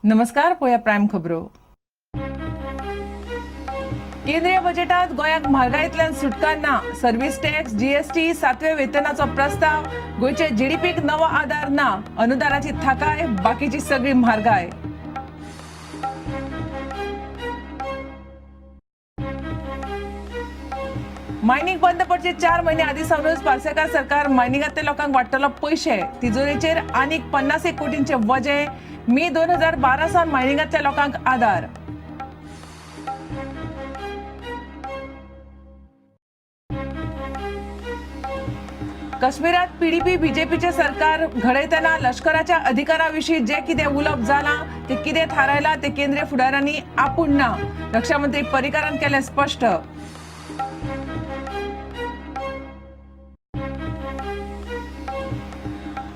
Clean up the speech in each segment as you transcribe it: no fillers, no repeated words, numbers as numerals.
नमस्कार. पळया प्रायम खबरो. केंद्रीय बजेटात गोंयाक म्हारगायेंतल्यान सुटका ना. सर्व्हिस टॅक्स, जीएसटी, 7वे वेतनाचो प्रस्ताव, गोंयचे जीडीपीक नवो आदार ना. अनुदानाची थाकाय, बाकीची सगळी म्हारगाय. मायनिंग बंद पडचे 4 महिने आदी सावनूच पार्सेकार सरकार मायनिंगांतल्या लोकांक वाडटलो पैसे. तिजोरीचेर आनीक 51 कोटींचे वजे. मे 2012 सावन मायनिंगांतल्या लोकांक आदार. काश्मीरात पीडीपी बीजेपीचे सरकार घडयतना लष्कराच्या अधिकाराविशीं जे कितें उलोवप जालां ते कितें थारायलां ते केंद्रीय फुडाऱ्यांनी आपूण ना. रक्षा मंत्री पर्रीकारान केलें स्पश्ट.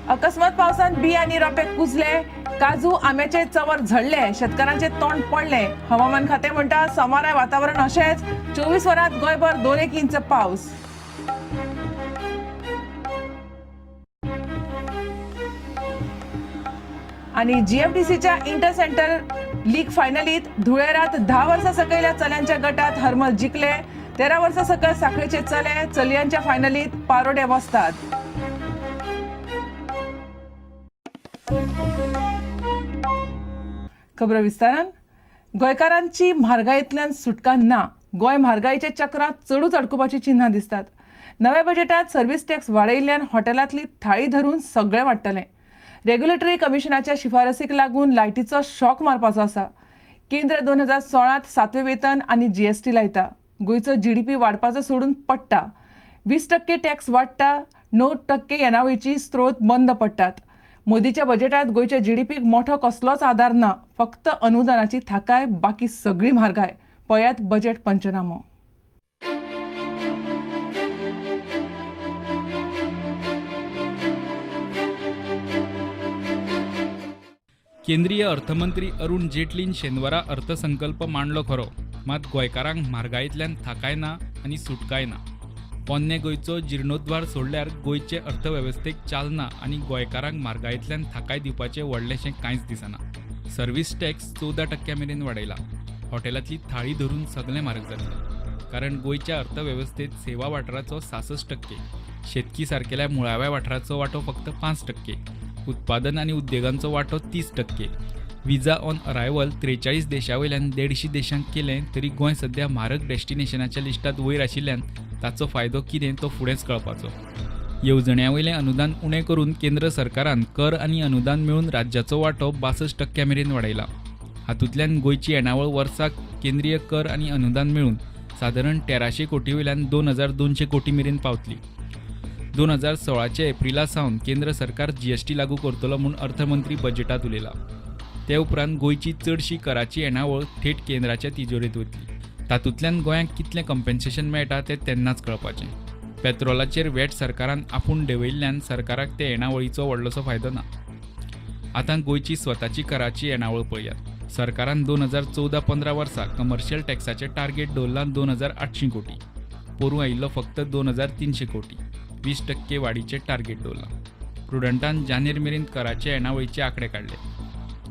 अकस्मात पावसान बी आनी रोंपे कुजले. काजू आंब्याचे चवर झडले. शेतकारांचे तोंड पडले. हवामान खातें म्हणटा सोमारा वातावरण अशेंच. 24 वरांत गोंयभर 2-1 इंच पावस. आणि जीएमडीसीच्या इंटर सेंटर लीग फायनलीत धुळेरात 10 वर्सां सकयल्या चल्यांच्या गटात हरमल जिखले. 13 वर्सां सकयल साखळेचे चले चलयांच्या फायनलीत पारोडे वस्तात. खबर विस्तारान. गोंयकारांची म्हारगायेंतल्यान सुटका ना. गोंय म्हारगायेच्या चक्रांत चडूच अडकुपाची चिन्हां दिसतात. नव्या बजेटात सर्व्हिस टॅक्स वाडयिल्ल्यान हॉटेलांतली थाळी धरून सगळें वाडटलें. रेग्युलेटरी कमिशनाच्या शिफारसीक लागून लायटीचो शॉक मारपाचो आसा. केंद्र 2016 7वे वेतन आनी जीएसटी लायता. गोंयचो जीडीपी वाडपाचो सोडून पडटा. 20% टॅक्स वाडटा. 9% येणावळीची स्त्रोत बंद पडटात. मोदीच्या बजेटात गोंयच्या जीडीपीक मोठो कसलोच आदार ना. फक्त अनुदानाची थाकाय, बाकी सगळी म्हारगाय. पळयात बजेट पंचनामो. केंद्रीय अर्थमंत्री अरुण जेटलीन शेनवारा अर्थसंकल्प मांडलो खरो, मात गोंयकारांक म्हारगायेंतल्यान थाकाय ना आनी सुटकाय ना. पोन्ने गोंयचो जिर्णोद्वार सोडल्यार गोंयचे अर्थवेवस्थेक चालना आनी गोंयकारांक म्हारगायेंतल्यान थाकाय दिवपाचें व्हडलेंशें कांयच दिसना. सर्व्हिस टॅक्स 14% मेरेन वाडयला. हॉटेलांतली थाळी धरून सगळें म्हारग जातलें. कारण गोंयच्या अर्थवेवस्थेत सेवा वाठाराचो 66%, शेतकी सारकेल्या मुळाव्या वाठाराचो वांटो फक्त 5%, उत्पादन आनी उद्देगांचो वांटो 30%. विजा ऑन अरायवल 43 देशांवयल्यान 150 देशांक केलें, तरी गोंय सध्या म्हारग डेस्टिनेशनाच्या लिस्टांत वयर आशिल्ल्यान ताचो फायदो कितें तो फुडेंच कळपाचो. येवजण्या वयलें अनुदान उणें करून केंद्र सरकारान कर आनी अनुदान मेळून राज्याचो वांटो 62% मेरेन वाडयला. हातूंतल्यान गोंयची येणावळ वर्साक केंद्रीय कर आनी अनुदान मेळून सादारण 1300 कोटी वयल्यान 2200 कोटी मेरेन पावतली. 2016 एप्रिला सावन केंद्र सरकार जीएसटी लागू करतलो म्हूण अर्थमंत्री बजेटात उलयला. ते उपरांत गोंयची चडशी कराची येणावळ थेट केंद्राच्या तिजोरेंत वतली. तातूंतल्यान गोंयांक कितलें कॉम्पेन्सेशन मेळटा तें तेन्नाच कळपाचें. पेट्रोलाचेर वॅट सरकारान आपूण देंवयल्ल्यान सरकाराक ते येणावळीचो व्हडलोसो फायदो ना. आतां गोंयची स्वताची कराची येणावळ पळयात. सरकारान 2014-15 वर्सा कमर्शियल टॅक्साचें टार्गेट दवरलां 2800 कोटी. पोरूं आयिल्लो फक्त 2300 कोटी. 20% वाडीचें टार्गेट दवरलां. प्रुडंटान जानेर मेरेन कराचे येणावळीचे आंकडे काडले.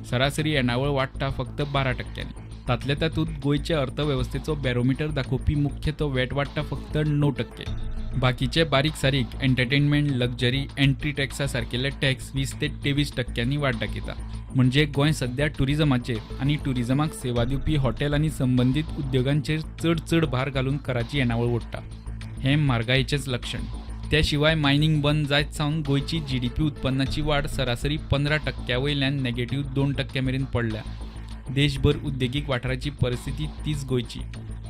सरासरी येणावळ वाडटा फक्त 12%. तातले तातूंत गोंयच्या अर्थवेवस्थेचो बॅरोमिटर दाखोवपी मुख्य तो वॅट वाडटा फक्त 9%. बाकीचे बारीक सारीक एंटरटेनमेंट, लक्झरी, एंट्री टॅक्सा सारकेले टॅक्स 20 ते 23% वाड दाखयता. म्हणजे गोंय सध्या टुरिजमाचेर आनी टुरिजमाक सेवा दिवपी हॉटेल आनी संबंदीत उद्योगांचेर चड भार घालून कराची येणावळ ओडटा. हें म्हारगायेचेंच लक्षण. त्या शिवाय मायनिंग बंद जायत सावन गोंयची जीडीपी उत्पन्नाची वाड सरासरी 15% वयल्यान नेगेटिव्ह 2% मेरेन पडल्या. देशभर उद्देगीक वाठाराची परिस्थिती तीच गोंयची.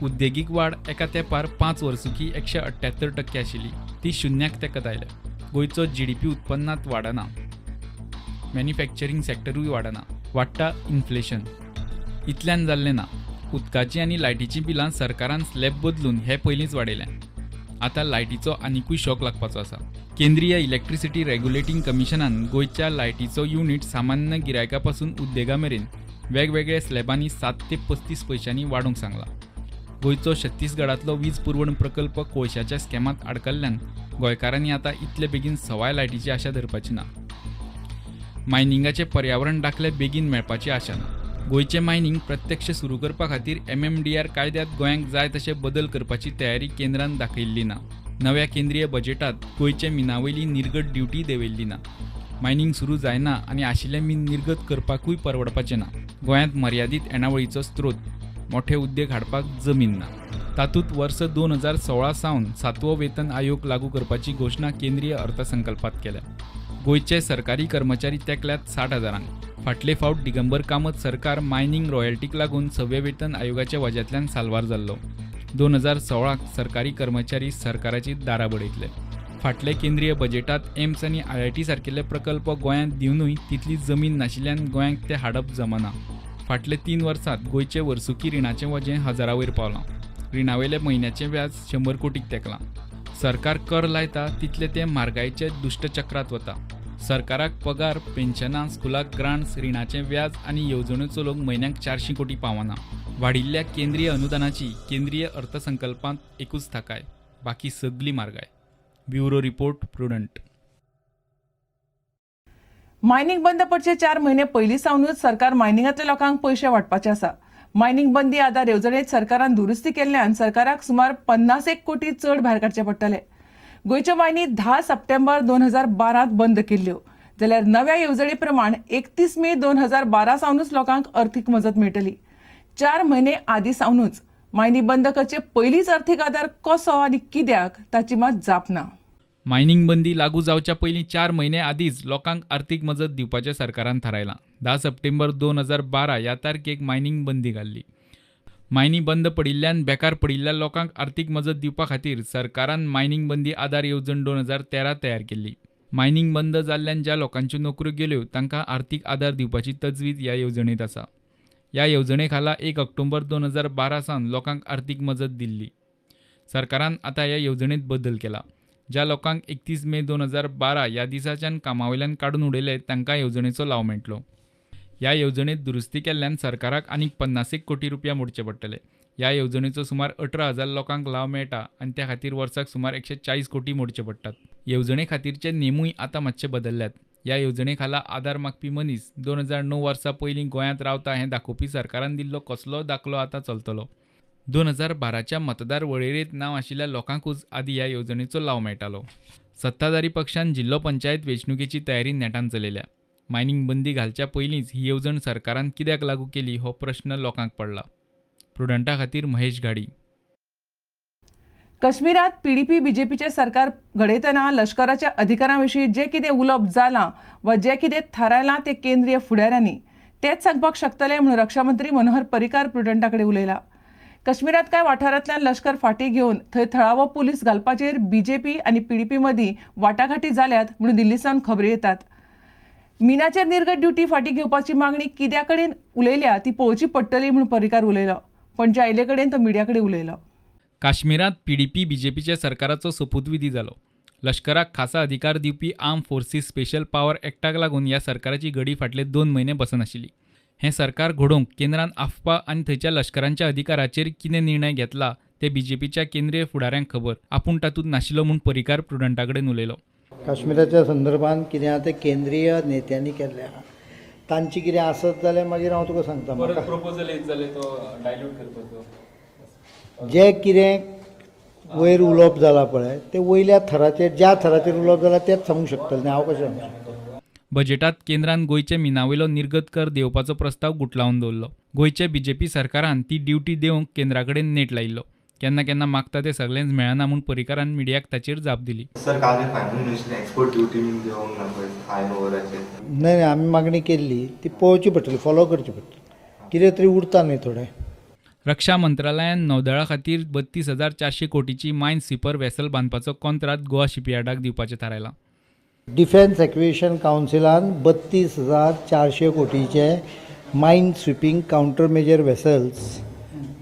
उद्देगीक वाड एका तेंपार 5 वर्सुकी 178% आशिल्ली, ती शुन्याक तेंकत आयल्या. गोंयचो जीडीपी उत्पन्नात वाडना. मॅन्युफॅक्चरींग सॅक्टरूय वाडना. वाडटा इन्फ्लेशन. इतल्यान जाल्लें ना. उदकाची आनी लायटीची बिलां सरकारान स्लॅब बदलून हे पयलींच वाडयल्या. आतां लायटीचो आनिकूय शॉक लागपाचो आसा. केंद्रीय इलेक्ट्रिसिटी रेग्युलेटिंग कमिशनान गोंयच्या लायटीचो युनिट सामान्य गिरायका पासून उद्देगा मेरेन वेगवेगळ्या स्लॅबांनी 7 ते 35 पयशांनी वाडोवंक सांगला. गोंयचो छत्तीसगडांतलो वीज पुरवण प्रकल्प कोळशाच्या स्कॅमात आडकल्ल्यान गोंयकारांनी आतां इतले बेगीन सवाय लायटीची आशा धरपाची ना. मायनिंगाचे पर्यावरण दाखले बेगीन मेळपाची आशा ना. गोयचे मायनिंग प्रत्यक्ष सुरू करपा खातीर MMDR कायद्यात गोंयांक जाय तशे बदल करपाची तयारी केंद्रान दाखयल्ली ना. नव्या केंद्रीय बजेटात गोयचे मिनावयली निर्गत ड्युटी देंवयल्ली ना. मायनिंग सुरू जायना आनी आशिल्लें मीन निर्गत करपाकूय परवडपाचें ना. गोंयांत मर्यादीत येणावळीचो स्त्रोत, मोठे उद्देग हाडपाक जमीन ना. तातूंत वर्स 2016 सावन 7वो वेतन आयोग लागू करपाची घोशणा केंद्रीय अर्थसंकल्पात केल्या. गोयचे सरकारी कर्मचारी तेंकल्यात 60,000. फाटले फावट दिगंबर कामत सरकार मायनिंग रॉयल्टीक लागून 6व्या वेतन आयोगाच्या वज्यांतल्यान साल्वार जाल्लो. 2016 सरकारी कर्मचारी सरकाराची दारां बडयतले. फाटले केंद्रीय बजेटात एम्स आनी IIT सारकिल्ले प्रकल्प गोंयांत दिवनूय तितली जमीन नाशिल्ल्यान गोंयांक ते हाडप जमना. फाटले 3 वर्सांत गोयचे वर्सुकी रिणाचें वजें हजारावयर पावलां. रिणावयले म्हयन्याचें व्याज 100 कोटीक तेंकलां. सरकार कर लायता तितले ते म्हारगायेचे दुश्टचक्रांत वता. सरकाराक पगार, पेन्शनां, स्कुलाक ग्रांट्स, रिणाचें व्याज आनी येवजण्यो चलोवंक म्हयन्याक 400 कोटी पावना. वाडिल्ल्या केंद्रीय अनुदानाची केंद्रीय अर्थसंकल्पांत एकूच थाकाय, बाकी सगळी म्हारगाय. Bureau report, prudent. मायनिंग बंद पडचे 4 म्हयने पयलीं सावनूच सरकार मायनिंगांतल्या लोकांक पयशे वांटपाचें आसा. मायनिंग बंदी आदार येवजणेत सरकारान दुरुस्ती केल्ल्यान सरकाराक सुमार 51 कोटी चड भायर काडचे पडटले. गोंयच्यो मायनी 10 सप्टेंबर 2012 बंद केल्ल्यो, जाल्यार नव्या येवजणे प्रमाण 31 मे 2012 सावनूच लोकांक अर्थीक मजत मेळटली. 4 म्हयने आदीं सावनूच मायनी बंद करचे पयलींच अर्थीक आदार कसो आनी कित्याक ताची मात जाप ना. मायनिंग बंदी लागू जावच्या पयलीं 4 म्हयने आदींच लोकांक आर्थीक मजत दिवपाचें सरकारान थारायलां. 10 सप्टेंबर 2012 ह्या तारखेक मायनिंग बंदी घाल्ली. मायनी बंद पडिल्ल्यान बेकार पडिल्ल्या लोकांक आर्थीक मजत दिवपा खातीर सरकारान मायनिंग बंदी आदार येवजण 2013 तयार केल्ली. मायनिंग बंद जाल्ल्यान ज्या लोकांच्यो नोकऱ्यो गेल्यो तांकां आर्थीक आदार दिवपाची तजवीज ह्या येवजणेंत आसा. ह्या येवजणे खाला 1 ऑक्टोबर 2012 सावन लोकांक आर्थीक मजत दिल्ली. सरकारान आतां ह्या येवजणेंत बदल केला. ज्या लोकांक 31 मे 2012 ह्या दिसाच्यान कामावयल्यान काडून उडयले तांकां येवजणेचो लाव मेळटलो. ह्या येवजणेंत दुरुस्ती केल्ल्यान सरकाराक आनीक 51 कोटी रुपया मोडचे पडटले. ह्या येवजणेचो सुमार 18,000 लोकांक लाव मेळटा आनी त्या खातीर वर्साक सुमार 140 कोटी मोडचे पडटात. येवजणे खातीरचे नेमूय आतां मातशे बदल्ल्यात. ह्या येवजणे खाला आदार मागपी मनीस 2009 वर्सा पयलीं गोंयांत रावता हें दाखोवपी सरकारान दिल्लो कसलो दाखलो आतां चलतलो. 2012च्या मतदार वळेरेंत नांव आशिल्ल्या लोकांकूच आदीं ह्या येवजणेचो लाव मेळटालो. सत्ताधारी पक्षान जिल्लो पंचायत वेंचणुकेची तयारी नेटान चलयल्या. मायनिंग बंदी घालच्या पयलींच ही येवजण सरकारान कित्याक लागू केली हो प्रश्न लोकांक पडला. प्रुडंटा खातीर महेश घाडी. काश्मीरात PDP BJPचे सरकार घडयतना लष्कराच्या अधिकारांविशीं जें कितें उलोवप जालां वा जें कितें थारायलां तें केंद्रीय फुडाऱ्यांनी तेंच सांगपाक शकतले म्हणून रक्षा मंत्री मनोहर पर्रीकार प्रुडंटा कडेन उलयला. काश्मीरात कांय वाठारांतल्यान लष्कर फाटीं घेवन थंय थळावो पुलीस घालपाचेर BJP आनी PDP मदीं वाटाघाटी जाल्यात म्हणून दिल्लीसावन खबरी येतात. मिनाचेर निर्गत ड्युटी फाटीं घेवपाची मागणी कित्या कडेन उलयल्या ती पळोवची पडटली म्हणून पर्रीकार उलयलो. पणजे आयले कडेन तो मिडिया कडेन उलयलो. काश्मीरात PDP BJPच्या सरकाराचो सोपूतविधी जालो. लष्कराक खासा अधिकार दिवपी आर्म फोर्सीस स्पेशल पॉवर एक्टाक लागून ह्या सरकाराची घडी फाटले 2 म्हयने बसनाशिल्ली. हें सरकार घडोवंक केंद्रान आफपा आनी थंयच्या लष्करांच्या अधिकाराचेर कितें निर्णय घेतला ते BJPच्या केंद्रीय फुडाऱ्यांक खबर. आपूण तातूंत नाशिल्लो म्हूण पर्रीकार प्रुडंटा कडेन उलयलो. काश्मीराच्या संदर्भात कितें आतां केंद्रीय नेत्यांनी केल्लें आहा तांची कितें आसत जाल्यार मागीर हांव तुका सांगता. म्हाका प्रपोजल येत जाल्यार तो डायल्यूट करपाचो. जें कितें वयर उलोवप जालां पळय तें वयल्या थराचेर ज्या थराचेर उलोवप जालां तेंच सांगूंक शकतलें न्ही. हांव कशें सांगूं शकता. बजेटात केंद्रान गोंयचे मिनावयलो निर्गत कर देंवोवपाचो प्रस्ताव गुटलावन दवरलो. गोंयचे BJP सरकारान ती ड्युटी देवंक केंद्रा कडेन नेट लायिल्लो. केन्ना केन्ना मागता तें सगळेंच मेळना म्हूण पर्रीकारान मिडियाक ताचेर जाप दिली. नाही आमी मागणी केल्ली ती पळोवची पडटली, फॉलो करची पडटली. कितें तरी उरता न्ही थोडें. रक्षा मंत्रालयान नौदळा खातीर 32,400 कोटीची मायन स्विपर वेसल बांदपाचो कॉन्ट्राक्ट गोवा शिपयार्डाक दिवपाचें थारायलां. डिफेन्स एक्विजिशन कावन्सिलान 32,400 कोटीचे मायन स्विपींग कावंटर मेजर वेसल्स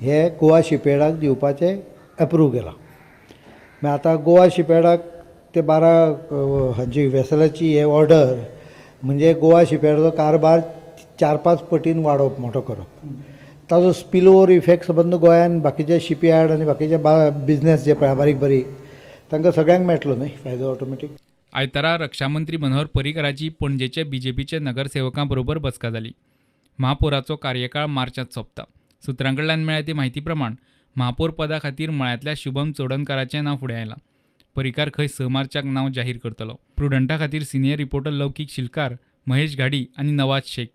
हे गोवा शिपयार्डाक दिवपाचे एप्रूव केला. मागीर आतां गोवा शिपयार्डाक ते 12 हांची वेसलाची हे ऑर्डर म्हणजे गोवा शिपयार्डाचो कारभार 4-5 पटीन वाडप, मोठो करप. ताजो स्पील ओवर इफेक्ट संबंद गोंयान बाकीचे शिपयार्ड आनी बाकीचे बिझनेस जे पळय बारीक बारीक तांकां सगळ्यांक मेळटलो न्ही फायदो ऑटोमॅटीक. आयतारा रक्षा मंत्री मनोहर पर्रीकाराची पणजेचे BJPचे नगरसेवकां बरोबर बसका जाली. महापौराचो कार्यकाळ मार्चात सोंपता. सुत्रांकडल्यान मेळ्ळ्या ते म्हायती प्रमाण महापौर पदा खातीर मळ्यांतल्या शुभम चोडणकाराचें नांव फुडें आयलां. परिकार खंय 6 मार्चाक नांव जाहीर करतलो. प्रुडंटा खातीर सिनियर रिपोर्टर लौकीक शिलकार, महेश घाडी आनी नवाज शेख.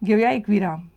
घेऊया एक विराम.